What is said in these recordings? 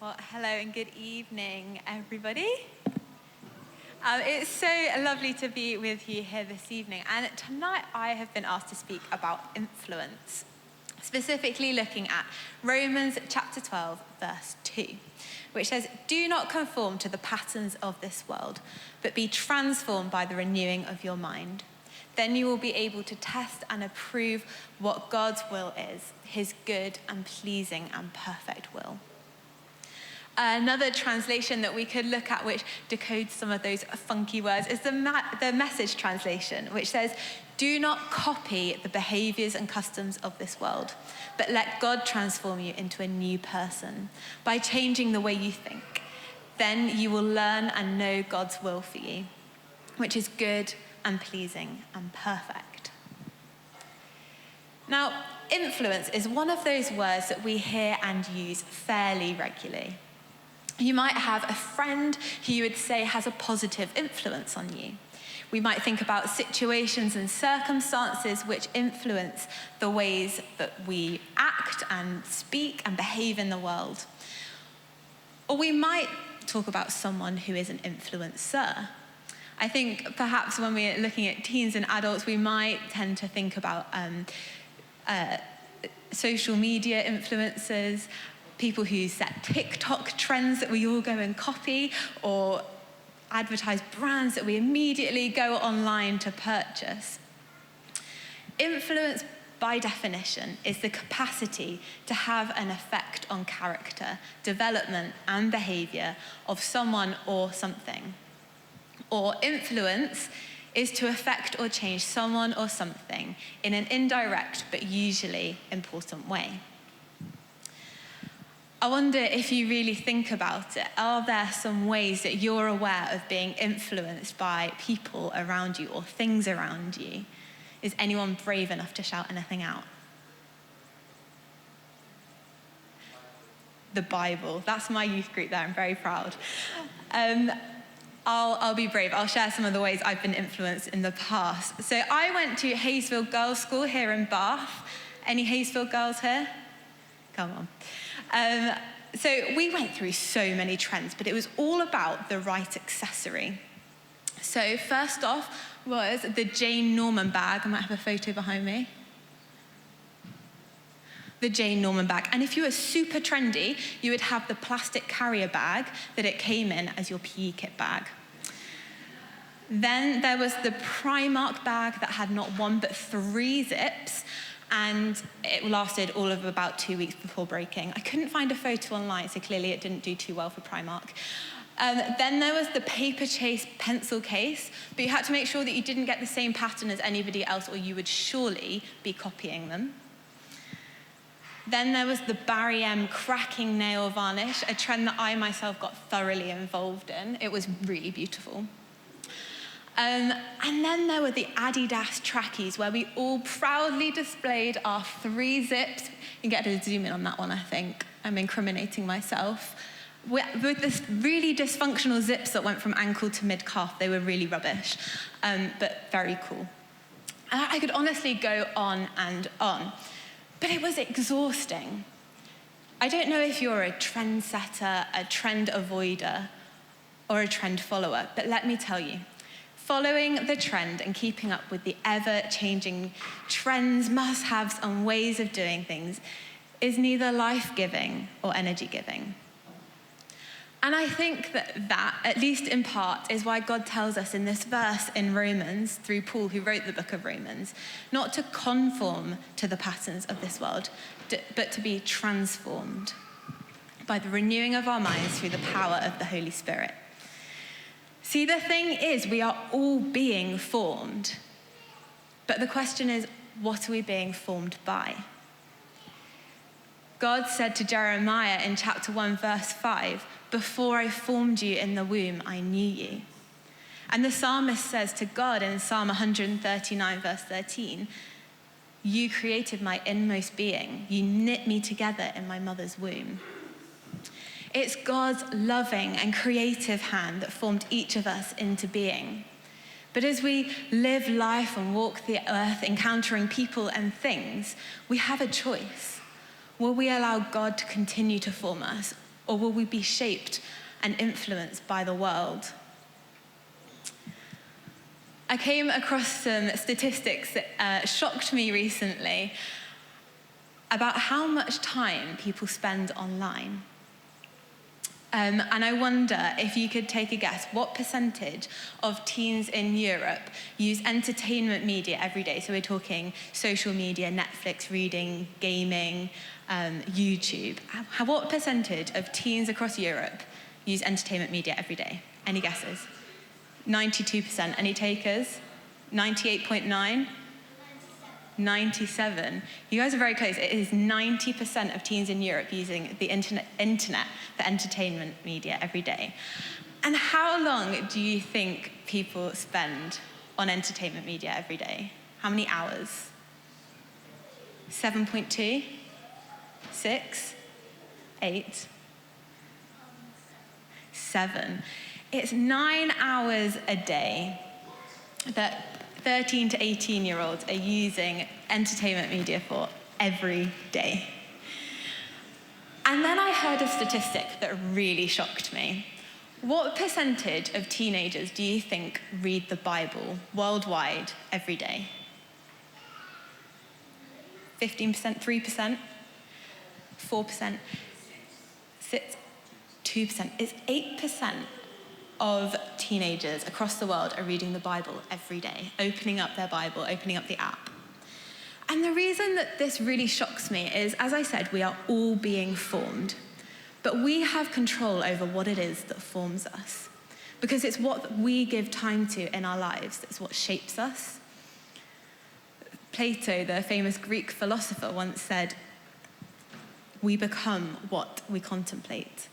Well, hello and good evening, everybody. It's so lovely to be with you here this evening. And tonight I have been asked to speak about influence, specifically looking at Romans chapter 12, verse 2, which says, "Do not conform to the patterns of this world, but be transformed by the renewing of your mind. Then you will be able to test and approve what God's will is, his good and pleasing and perfect will." Another translation that we could look at which decodes some of those funky words is the Message translation, which says, "Do not copy the behaviors and customs of this world, but let God transform you into a new person by changing the way you think. Then you will learn and know God's will for you, which is good and pleasing and perfect." Now, influence is one of those words that we hear and use fairly regularly. You might have a friend who you would say has a positive influence on you. We might think about situations and circumstances which influence the ways that we act and speak and behave in the world. Or we might talk about someone who is an influencer. I think perhaps when we're looking at teens and adults, we might tend to think about social media influencers, people who set TikTok trends that we all go and copy, or advertise brands that we immediately go online to purchase. Influence, by definition, is the capacity to have an effect on character, development, and behavior of someone or something. Or influence is to affect or change someone or something in an indirect but usually important way. I wonder if you really think about it, are there some ways that you're aware of being influenced by people around you or things around you? Is anyone brave enough to shout anything out? The Bible. That's my youth group there. I'm very proud. I'll be brave. I'll share some of the ways I've been influenced in the past. So I went to Hayesfield Girls' School here in Bath. Any Hayesfield girls here? Come on. So we went through so many trends, but it was all about the right accessory. So first off was the Jane Norman bag. I might have a photo behind me. The Jane Norman bag. And if you were super trendy, you would have the plastic carrier bag that it came in as your PE kit bag. Then there was the Primark bag that had not one but 3 zips, and it lasted all of about 2 weeks before breaking. I couldn't find a photo online, so clearly it didn't do too well for Primark. Then there was the Paper Chase pencil case, but you had to make sure that you didn't get the same pattern as anybody else, or you would surely be copying them. Then there was the Barry M cracking nail varnish, a trend that I myself got thoroughly involved in. It was really beautiful. And then there were the Adidas trackies, where we all proudly displayed our 3 zips. You can get a zoom in on that one, I think. I'm incriminating myself. With this really dysfunctional zips that went from ankle to mid-calf. They were really rubbish, but very cool. And I could honestly go on and on, but it was exhausting. I don't know if you're a trendsetter, a trend avoider, or a trend follower, but let me tell you, following the trend and keeping up with the ever-changing trends, must-haves, and ways of doing things is neither life-giving or energy-giving. And I think that, at least in part, is why God tells us in this verse in Romans, through Paul, who wrote the book of Romans, not to conform to the patterns of this world, but to be transformed by the renewing of our minds through the power of the Holy Spirit. See, the thing is, we are all being formed. But the question is, what are we being formed by? God said to Jeremiah in chapter 1, verse 5, "Before I formed you in the womb, I knew you." And the psalmist says to God in Psalm 139, verse 13, "You created my inmost being. You knit me together in my mother's womb." It's God's loving and creative hand that formed each of us into being. But as we live life and walk the earth, encountering people and things, we have a choice. Will we allow God to continue to form us, or will we be shaped and influenced by the world? I came across some statistics that shocked me recently about how much time people spend online. And I wonder if you could take a guess, what percentage of teens in Europe use entertainment media every day? So we're talking social media, Netflix, reading, gaming, YouTube. What percentage of teens across Europe use entertainment media every day? Any guesses? 92%. Any takers? 98.9? 97. You guys are very close. It is 90% of teens in Europe using the internet for entertainment media every day. And how long do you think people spend on entertainment media every day? How many hours? 7.2? 6? 8? 7. It's 9 hours a day that 13 to 18-year-olds are using entertainment media for every day. And then I heard a statistic that really shocked me. What percentage of teenagers do you think read the Bible worldwide every day? 15%, 3%, 4%, 6%, 2%. It's 8%. Of teenagers across the world are reading the Bible every day, opening up their Bible, opening up the app. And the reason that this really shocks me is, as I said, we are all being formed, but we have control over what it is that forms us, because it's what we give time to in our lives that's what shapes us. Plato, the famous Greek philosopher, once said, "We become what we contemplate."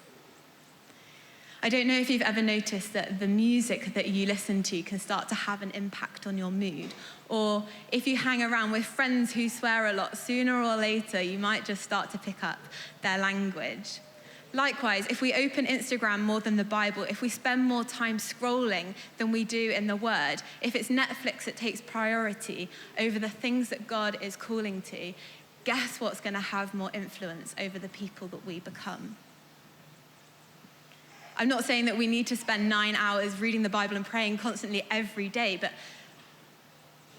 I don't know if you've ever noticed that the music that you listen to can start to have an impact on your mood. Or if you hang around with friends who swear a lot, sooner or later you might just start to pick up their language. Likewise, if we open Instagram more than the Bible, if we spend more time scrolling than we do in the Word, if it's Netflix that takes priority over the things that God is calling to, guess what's going to have more influence over the people that we become? I'm not saying that we need to spend 9 hours reading the Bible and praying constantly every day, but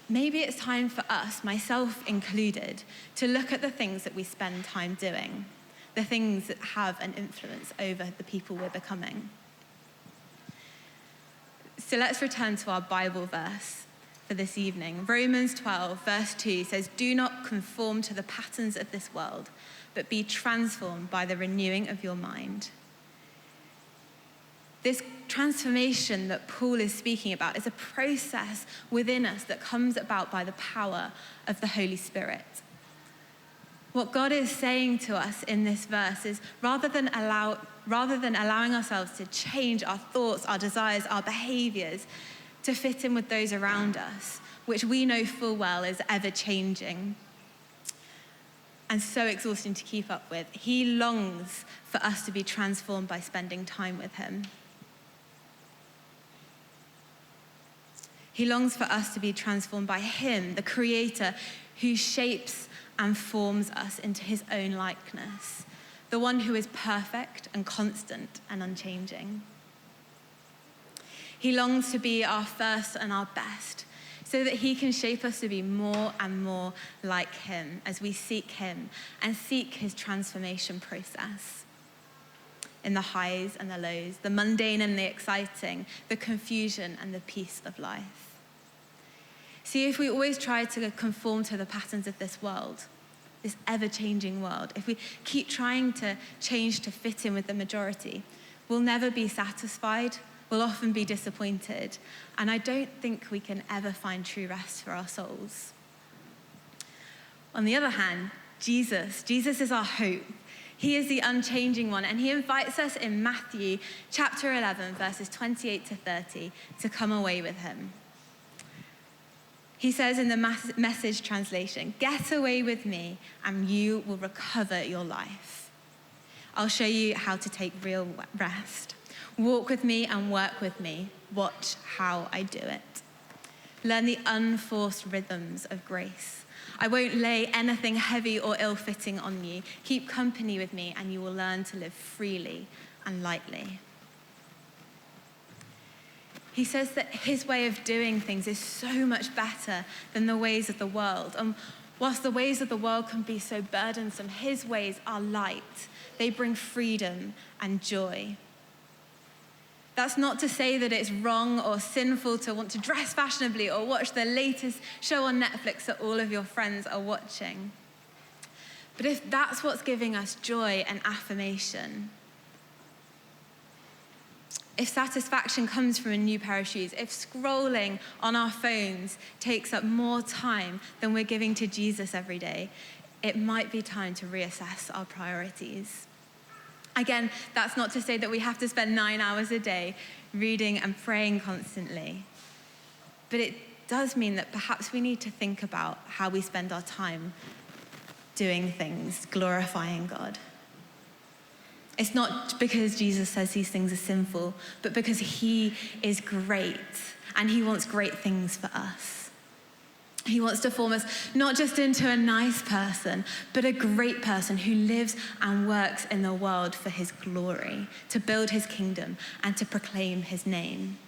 maybe it's time for us, myself included, to look at the things that we spend time doing, the things that have an influence over the people we're becoming. So let's return to our Bible verse for this evening. Romans 12, verse 2 says, "Do not conform to the patterns of this world, but be transformed by the renewing of your mind." This transformation that Paul is speaking about is a process within us that comes about by the power of the Holy Spirit. What God is saying to us in this verse is rather than allowing ourselves to change our thoughts, our desires, our behaviors to fit in with those around us, which we know full well is ever changing and so exhausting to keep up with, he longs for us to be transformed by spending time with him. He longs for us to be transformed by him, the creator who shapes and forms us into his own likeness, the one who is perfect and constant and unchanging. He longs to be our first and our best, so that he can shape us to be more and more like him as we seek him and seek his transformation process. In the highs and the lows, the mundane and the exciting, the confusion and the peace of life. See, if we always try to conform to the patterns of this world, this ever-changing world, if we keep trying to change to fit in with the majority, we'll never be satisfied, we'll often be disappointed, and I don't think we can ever find true rest for our souls. On the other hand, Jesus is our hope. He is the unchanging one, and he invites us in Matthew chapter 11, verses 28 to 30, to come away with him. He says in the Message translation, "Get away with me and you will recover your life. I'll show you how to take real rest. Walk with me and work with me. Watch how I do it. Learn the unforced rhythms of grace. I won't lay anything heavy or ill-fitting on you. Keep company with me, and you will learn to live freely and lightly. He says that his way of doing things is so much better than the ways of the world. And whilst the ways of the world can be so burdensome, his ways are light. They bring freedom and joy. That's not to say that it's wrong or sinful to want to dress fashionably or watch the latest show on Netflix that all of your friends are watching. But if that's what's giving us joy and affirmation, if satisfaction comes from a new pair of shoes, if scrolling on our phones takes up more time than we're giving to Jesus every day, it might be time to reassess our priorities. Again, that's not to say that we have to spend 9 hours a day reading and praying constantly. But it does mean that perhaps we need to think about how we spend our time doing things, glorifying God. It's not because Jesus says these things are sinful, but because he is great and he wants great things for us. He wants to form us not just into a nice person, but a great person who lives and works in the world for his glory, to build his kingdom and to proclaim his name,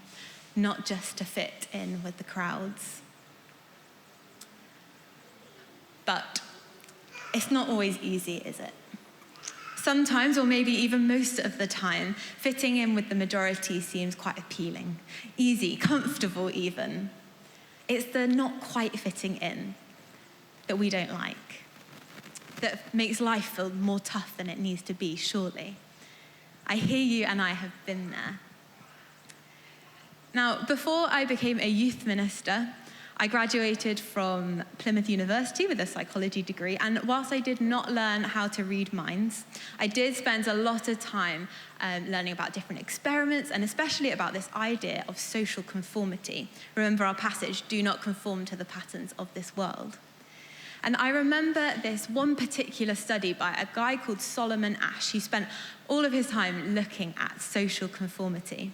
not just to fit in with the crowds. But it's not always easy, is it? Sometimes, or maybe even most of the time, fitting in with the majority seems quite appealing, easy, comfortable even. It's the not quite fitting in that we don't like, that makes life feel more tough than it needs to be, surely. I hear you, and I have been there. Now, before I became a youth minister, I graduated from Plymouth University with a psychology degree, and whilst I did not learn how to read minds, I did spend a lot of time learning about different experiments, and especially about this idea of social conformity. Remember our passage, do not conform to the patterns of this world. And I remember this one particular study by a guy called Solomon Ash, who spent all of his time looking at social conformity.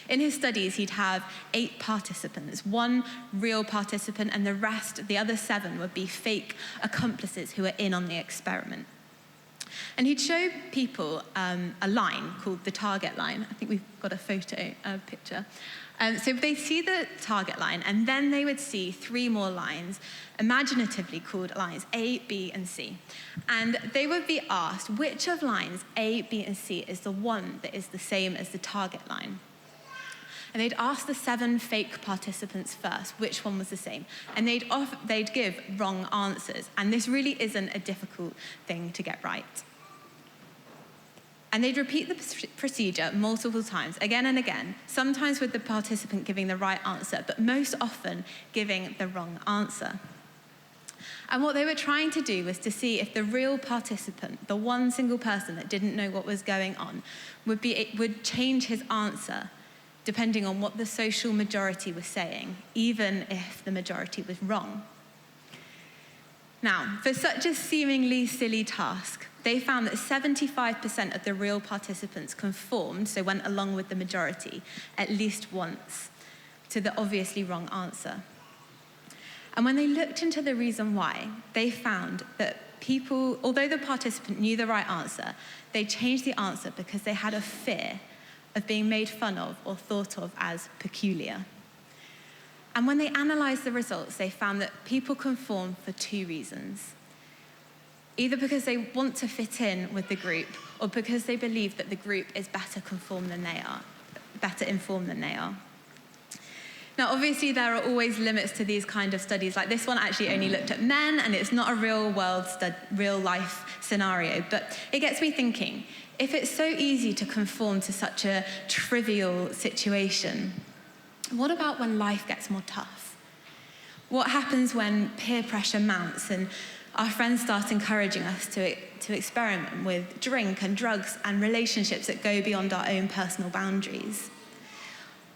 In his studies, he'd have 8 participants, 1 real participant, and the other 7 would be fake accomplices who were in on the experiment. And he'd show people a line called the target line. I think we've got a picture. So they'd see the target line, and then they would see 3 more lines, imaginatively called lines A, B, and C. And they would be asked which of lines A, B, and C is the one that is the same as the target line. And they'd ask the 7 fake participants first which one was the same. And they'd give wrong answers. And this really isn't a difficult thing to get right. And they'd repeat the procedure multiple times, again and again, sometimes with the participant giving the right answer, but most often giving the wrong answer. And what they were trying to do was to see if the real participant, the one single person that didn't know what was going on, would change his answer depending on what the social majority was saying, even if the majority was wrong. Now, for such a seemingly silly task, they found that 75% of the real participants conformed, so went along with the majority, at least once, to the obviously wrong answer. And when they looked into the reason why, they found that people, although the participant knew the right answer, they changed the answer because they had a fear of being made fun of or thought of as peculiar. And when they analysed the results, they found that people conform for 2 reasons. Either because they want to fit in with the group, or because they believe that the group is better informed than they are. Now, obviously, there are always limits to these kind of studies. Like this one actually only looked at men, and it's not a real life scenario. But it gets me thinking, if it's so easy to conform to such a trivial situation, what about when life gets more tough? What happens when peer pressure mounts and our friends start encouraging us to experiment with drink and drugs and relationships that go beyond our own personal boundaries?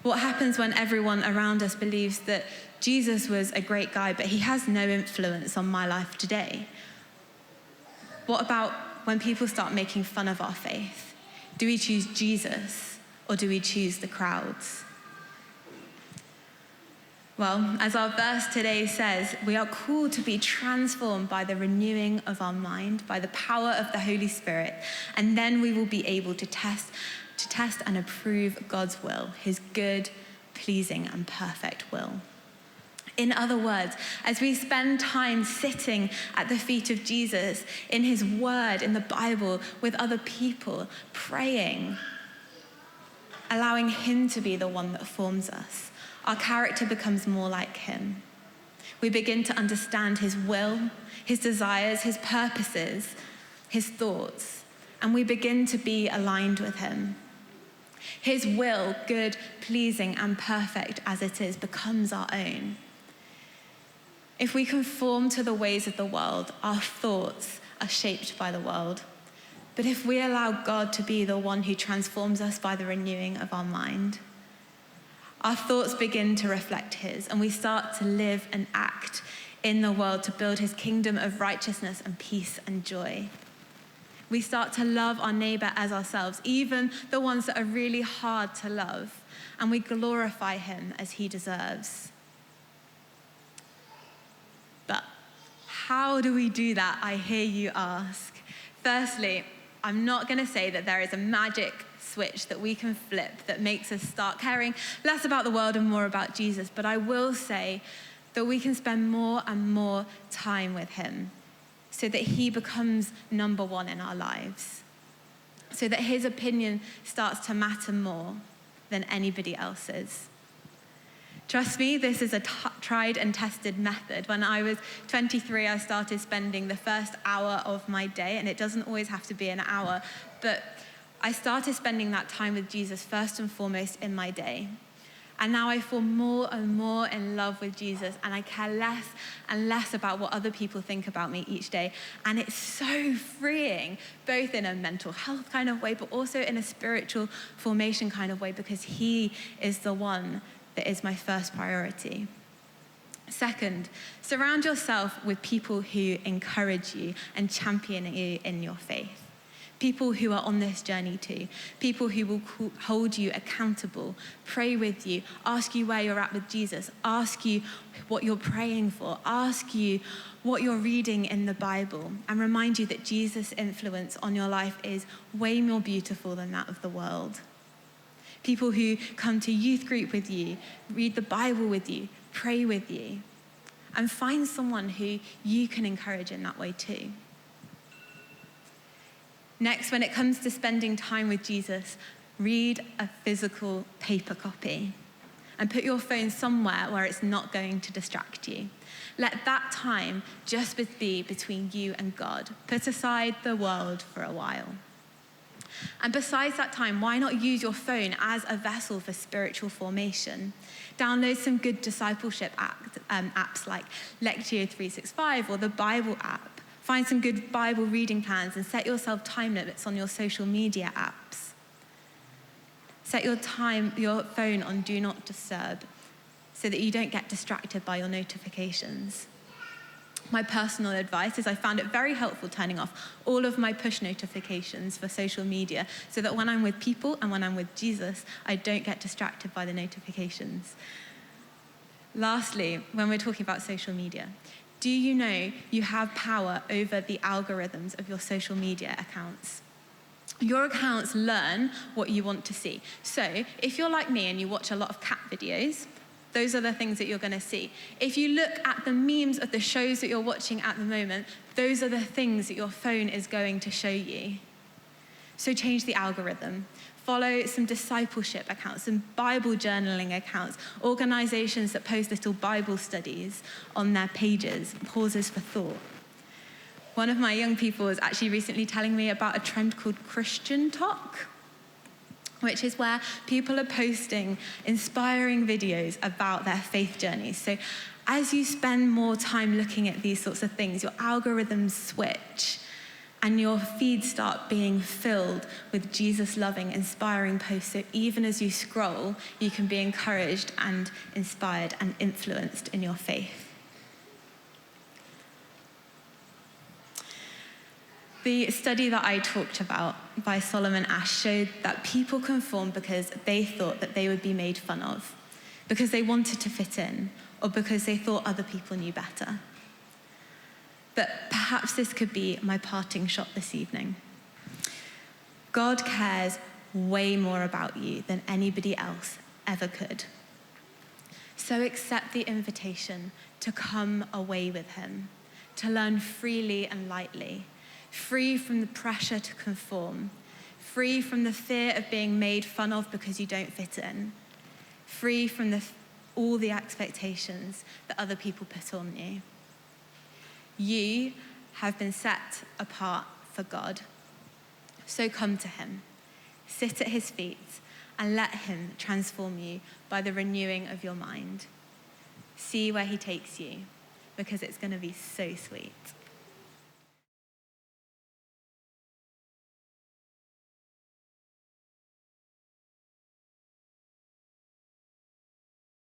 What happens when everyone around us believes that Jesus was a great guy, but he has no influence on my life today? What about when people start making fun of our faith? Do we choose Jesus, or do we choose the crowds? Well, as our verse today says, we are called to be transformed by the renewing of our mind, by the power of the Holy Spirit, and then we will be able to test and approve God's will, his good, pleasing, and perfect will. In other words, as we spend time sitting at the feet of Jesus, in his word, in the Bible, with other people, praying, allowing him to be the one that forms us, our character becomes more like him. We begin to understand his will, his desires, his purposes, his thoughts, and we begin to be aligned with him. His will, good, pleasing, and perfect as it is, becomes our own. If we conform to the ways of the world, our thoughts are shaped by the world. But if we allow God to be the one who transforms us by the renewing of our mind, our thoughts begin to reflect his, and we start to live and act in the world to build his kingdom of righteousness and peace and joy. We start to love our neighbor as ourselves, even the ones that are really hard to love, and we glorify him as he deserves. But how do we do that, I hear you ask? Firstly, I'm not going to say that there is a magic switch that we can flip that makes us start caring less about the world and more about Jesus, but I will say that we can spend more and more time with him so that he becomes number one in our lives, so that his opinion starts to matter more than anybody else's. Trust me, this is a tried and tested method. When I was 23, I started spending the first hour of my day, and it doesn't always have to be an hour, but I started spending that time with Jesus first and foremost in my day. And now I fall more and more in love with Jesus, and I care less and less about what other people think about me each day. And it's so freeing, both in a mental health kind of way, but also in a spiritual formation kind of way, because he is the one that is my first priority. Second, surround yourself with people who encourage you and champion you in your faith. People who are on this journey too. People who will hold you accountable, pray with you, ask you where you're at with Jesus, ask you what you're praying for, ask you what you're reading in the Bible, and remind you that Jesus' influence on your life is way more beautiful than that of the world. People who come to youth group with you, read the Bible with you, pray with you, and find someone who you can encourage in that way too. Next, when it comes to spending time with Jesus, read a physical paper copy and put your phone somewhere where it's not going to distract you. Let that time just be between you and God. Put aside the world for a while. And besides that time, why not use your phone as a vessel for spiritual formation? Download some good discipleship apps like Lectio 365 or the Bible app. Find some good Bible reading plans and set yourself time limits on your social media apps. Set your phone on Do Not Disturb so that you don't get distracted by your notifications. My personal advice is I found it very helpful turning off all of my push notifications for social media so that when I'm with people and when I'm with Jesus, I don't get distracted by the notifications. Lastly, when we're talking about social media, do you know you have power over the algorithms of your social media accounts? Your accounts learn what you want to see. So if you're like me and you watch a lot of cat videos, those are the things that you're going to see. If you look at the memes of the shows that you're watching at the moment, those are the things that your phone is going to show you. So change the algorithm. Follow some discipleship accounts, some Bible journaling accounts, organizations that post little Bible studies on their pages, pauses for thought. One of my young people was actually recently telling me about a trend called Christian Talk, which is where people are posting inspiring videos about their faith journeys. So as you spend more time looking at these sorts of things, your algorithms switch and your feeds start being filled with Jesus-loving, inspiring posts. So even as you scroll, you can be encouraged and inspired and influenced in your faith. The study that I talked about by Solomon Ash showed that people conformed because they thought that they would be made fun of. because they wanted to fit in, or because they thought other people knew better. But perhaps this could be my parting shot this evening. God cares way more about you than anybody else ever could. So accept the invitation to come away with him, to learn freely and lightly, free from the pressure to conform, free from the fear of being made fun of because you don't fit in, free from all the expectations that other people put on you. You have been set apart for God. So come to him, sit at his feet, and let him transform you by the renewing of your mind. See where he takes you, because it's going to be so sweet.